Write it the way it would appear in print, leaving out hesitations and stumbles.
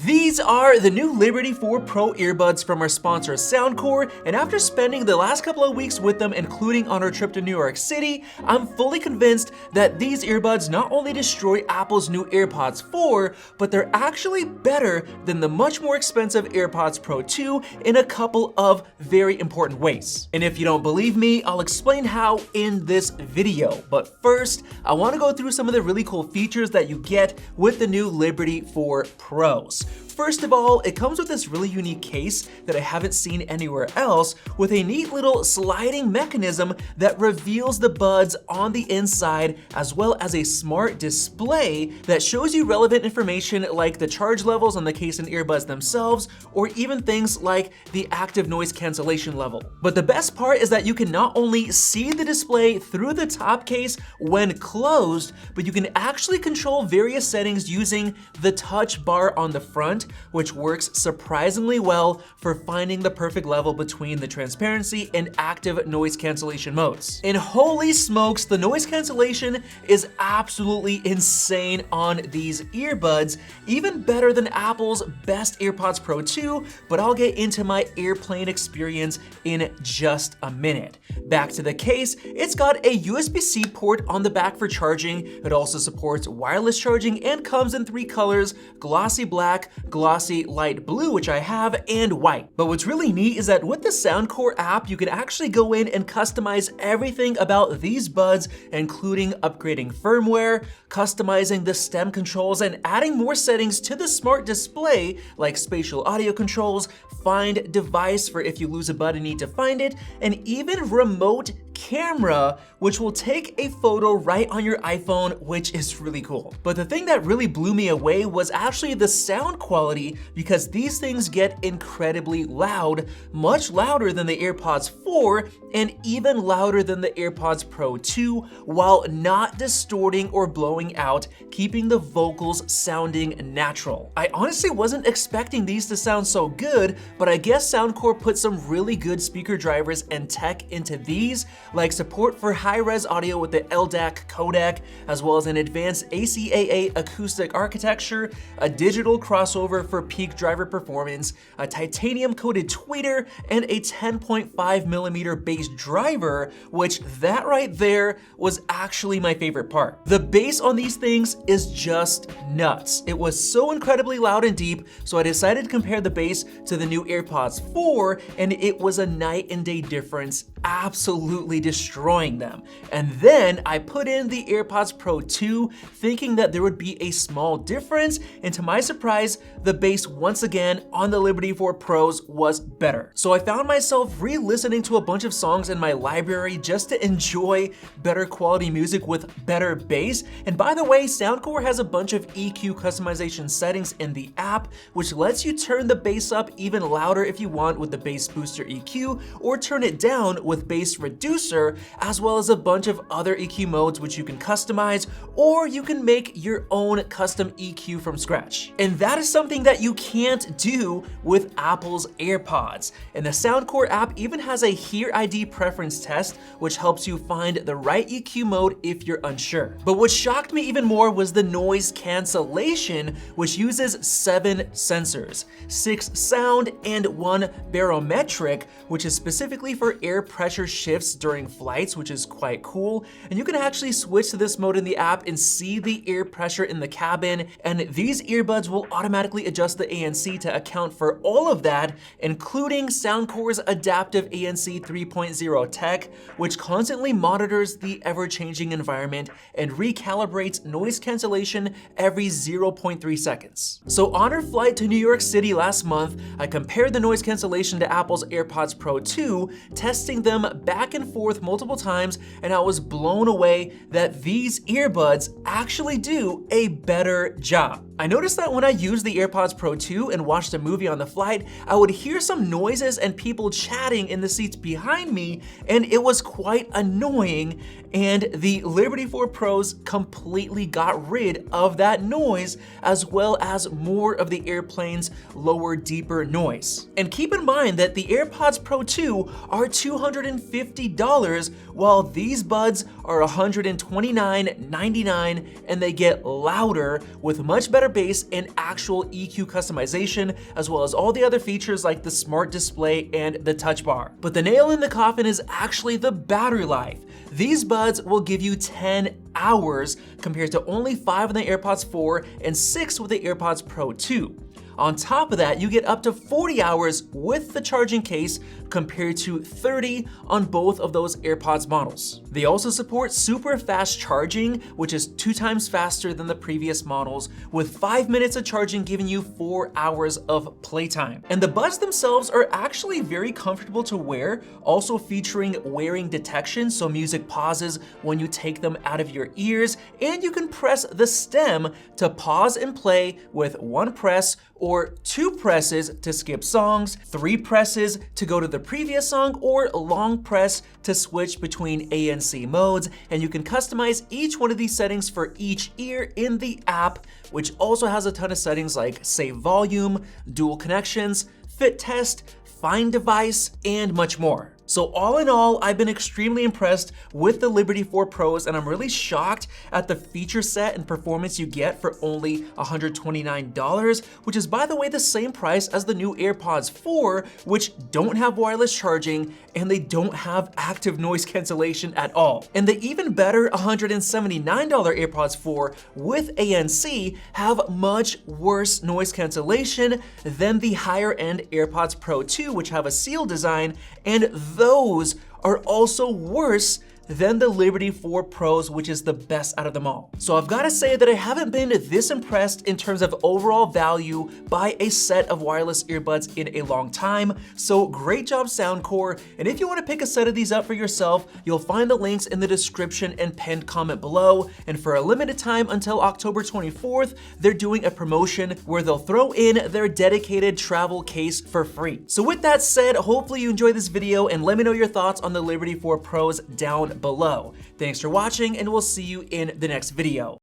These are the new Liberty 4 Pro earbuds from our sponsor Soundcore, and after spending the last couple of weeks with them, including on our trip to New York City, I'm fully convinced that these earbuds not only destroy Apple's new AirPods 4, but they're actually better than the much more expensive AirPods Pro 2 in a couple of very important ways. And if you don't believe me, I'll explain how in this video. But first, I want to go through some of the really cool features that you get with the new Liberty 4 Pros. First of all, it comes with this really unique case that I haven't seen anywhere else, with a neat little sliding mechanism that reveals the buds on the inside, as well as a smart display that shows you relevant information like the charge levels on the case and earbuds themselves, or even things like the active noise cancellation level. But the best part is that you can not only see the display through the top case when closed, but you can actually control various settings using the touch bar on the front, which works surprisingly well for finding the perfect level between the transparency and active noise cancellation modes. And holy smokes, the noise cancellation is absolutely insane on these earbuds, even better than Apple's best AirPods Pro 2, but I'll get into my airplane experience in just a minute. Back to the case, it's got a USB-C port on the back for charging. It also supports wireless charging and comes in 3 colors: glossy black, glossy light blue, which I have, and white. But what's really neat is that with the Soundcore app, you can actually go in and customize everything about these buds, including upgrading firmware, customizing the stem controls, and adding more settings to the smart display like spatial audio controls, find device for if you lose a bud and need to find it, and even remote camera, which will take a photo right on your iPhone, which is really cool. But the thing that really blew me away was actually the sound quality, because these things get incredibly loud, much louder than the AirPods 4 and even louder than the AirPods Pro 2, while not distorting or blowing out, keeping the vocals sounding natural. I honestly wasn't expecting these to sound so good, but I guess Soundcore put some really good speaker drivers and tech into these, like support for high-res audio with the LDAC codec, as well as an advanced ACAA acoustic architecture, a digital crossover for peak driver performance, a titanium-coated tweeter, and a 10.5mm bass driver, which that right there was actually my favorite part. The bass on these things is just nuts. It was so incredibly loud and deep, so I decided to compare the bass to the new AirPods 4, and it was a night and day difference, absolutely destroying them. And then I put in the AirPods Pro 2, thinking that there would be a small difference, and to my surprise, the bass once again on the Liberty 4 Pros was better. So I found myself re-listening to a bunch of songs in my library just to enjoy better quality music with better bass. And by the way, Soundcore has a bunch of EQ customization settings in the app, which lets you turn the bass up even louder if you want with the bass booster EQ, or turn it down with bass reducer, as well as a bunch of other EQ modes which you can customize, or you can make your own custom EQ from scratch. And that is something that you can't do with Apple's AirPods. And the Soundcore app even has a Hear ID preference test, which helps you find the right EQ mode if you're unsure. But what shocked me even more was the noise cancellation, which uses 7 sensors, 6 sound and 1 barometric, which is specifically for air pressure shifts during flights, which is quite cool. And you can actually switch to this mode in the app and see the air pressure in the cabin, and these earbuds will automatically adjust the ANC to account for all of that, including Soundcore's adaptive ANC 3.0 tech, which constantly monitors the ever-changing environment and recalibrates noise cancellation every 0.3 seconds. So on our flight to New York City last month, I compared the noise cancellation to Apple's AirPods Pro 2, testing them back and forth multiple times, and I was blown away that these earbuds actually do a better job. I noticed that when I used the AirPods Pro 2 and watched a movie on the flight, I would hear some noises and people chatting in the seats behind me, and it was quite annoying, and the Liberty 4 Pros completely got rid of that noise, as well as more of the airplane's lower, deeper noise. And keep in mind that the AirPods Pro 2 are $200 $250, while these buds are $129.99, and they get louder with much better bass and actual EQ customization, as well as all the other features like the smart display and the touch bar. But the nail in the coffin is actually the battery life. These buds will give you 10 hours compared to only 5 in the AirPods 4 and 6 with the AirPods Pro 2. On top of that, you get up to 40 hours with the charging case compared to 30 on both of those AirPods models. They also support super fast charging, which is 2 times faster than the previous models, with 5 minutes of charging giving you 4 hours of playtime. And the buds themselves are actually very comfortable to wear, also featuring wearing detection, so music pauses when you take them out of your ears, and you can press the stem to pause and play with 1 press, or 2 presses to skip songs, 3 presses to go to the previous song, or long press to switch between ANC modes. And you can customize each one of these settings for each ear in the app, which also has a ton of settings like save volume, dual connections, fit test, find device, and much more. So all in all, I've been extremely impressed with the Liberty 4 Pros, and I'm really shocked at the feature set and performance you get for only $129, which is, by the way, the same price as the new AirPods 4, which don't have wireless charging and they don't have active noise cancellation at all. And the even better $179 AirPods 4 with ANC have much worse noise cancellation than the higher end AirPods Pro 2, which have a seal design, and those are also worse than the Liberty 4 Pros, which is the best out of them all. So I've gotta say that I haven't been this impressed in terms of overall value by a set of wireless earbuds in a long time. So great job, Soundcore. And if you wanna pick a set of these up for yourself, you'll find the links in the description and pinned comment below. And for a limited time until October 24th, they're doing a promotion where they'll throw in their dedicated travel case for free. So with that said, hopefully you enjoyed this video, and let me know your thoughts on the Liberty 4 Pros down below. Thanks for watching, and we'll see you in the next video.